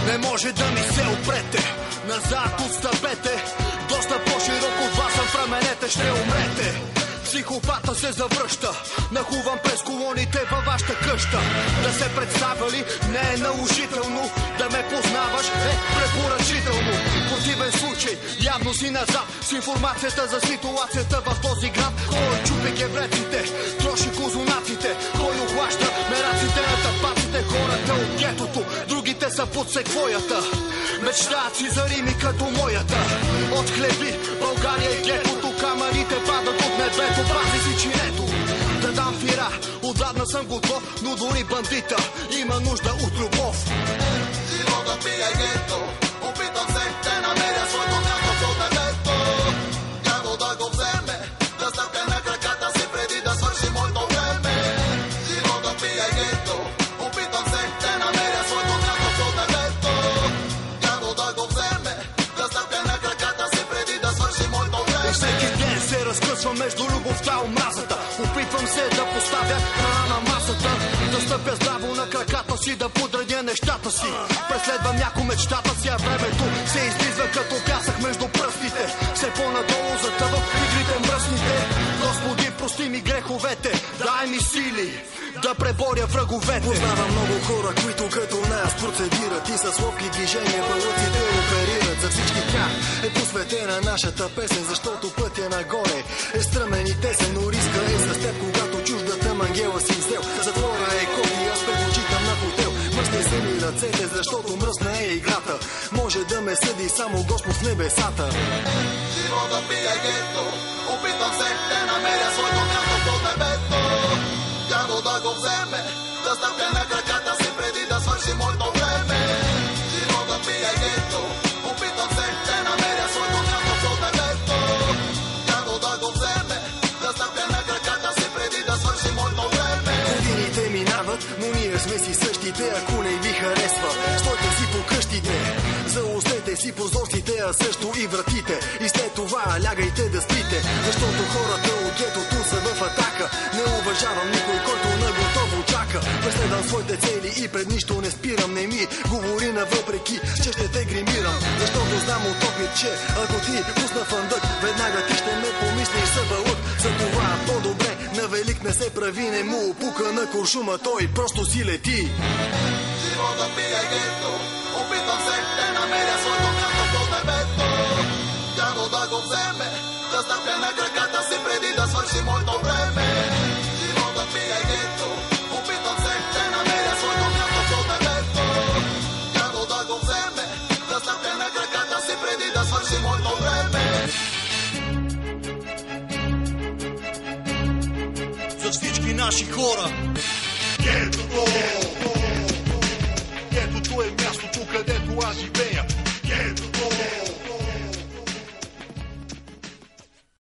Не може да ми се опрете назад от стъпете. Доста по-широко от вас съм в раменете. Ще умрете. Психопата се завръща, нахувам през колоните във вашата къща. Да се представя ли не е наложително, да ме познаваш е препоръчително. В противен случай явно си назад с информацията за ситуацията в този град. Кой чупи гевреците, троши козунаците, кой охлаща мераците на тапаците. Хората от гетото, другите са под секвоята. Мечтаят си за рими като моята. От хлеби, България и гетото, камъните падат от небето. Пази си чинето, да дам фира. Отдавна съм готов, но дори бандита има нужда от любов. Животът ми е гето, опитам се да намеря своето място под небето. Дявол да го вземе, да стъпя на краката си преди да свърши моето време. Животът ми е гето, опитам се да намеря своето място под небето. Дявол да го вземе, да стъпя на краката си преди да свърши моето време. Всеки ден се разкъсвам между любовта и омразата. Опитвам се да поставя храна на масата, да стъпя здраво на краката си, да подредя нещата си. Преследвам няко мечтата си, а времето се излиза като пясък между пръстите. Все по-надолу затъвам игрите мръсните. Господи, прости ми греховете, дай ми сили да преборя враговете. Познавам много хора, които като нас процедират и с ловки движения балъците оперират. За всички тях е посветена нашата песен, защото пътя нагоре е стръмен и тесен, но риска е с теб, когато чуждата мангела си взел. Затвора е кофи, аз предпочитам на хотел. Мръсни се ми ръцете, защото мръсна е играта. Може да ме съди само Господ в небесата. Животът ми е гето, опитам се да намеря своето място под небето. Дявол да го вземе, да стъпя на краката си преди да свърши моето време. Животът ми е гето, опитам се да намеря своето място под небето. Дявол да го вземе, да стъпя на краката си преди да свърши моето време. Годините минават, но ние сме си същите, ако не ви харесва. Стойте си по къщите, заостете си прозорците, а също и вратите. И след това лягайте да спите, защото хората от гетото са в атака. Не уважавам никой, който наготово чака. Преследвам своите цели и пред нищо не спирам. Не ми говори навъпреки, че ще те гримирам. Защото знам от опит, че ако ти пусна фандък, веднага ти ще ме помислиш за бълък. Затова по-добре на велик не се прави, не му пука на куршума, той просто си лети. Животът ми е гето, опитам се да намеря своето място под небето. Дявол да го вземе, да стъпя на краката си преди да свърши моето време. Животът ми е гето, опитам се да намеря своето място под небето. Дявол да го вземе, да стъпя на краката си преди да свърши моето време. За всички наши хора. Гето!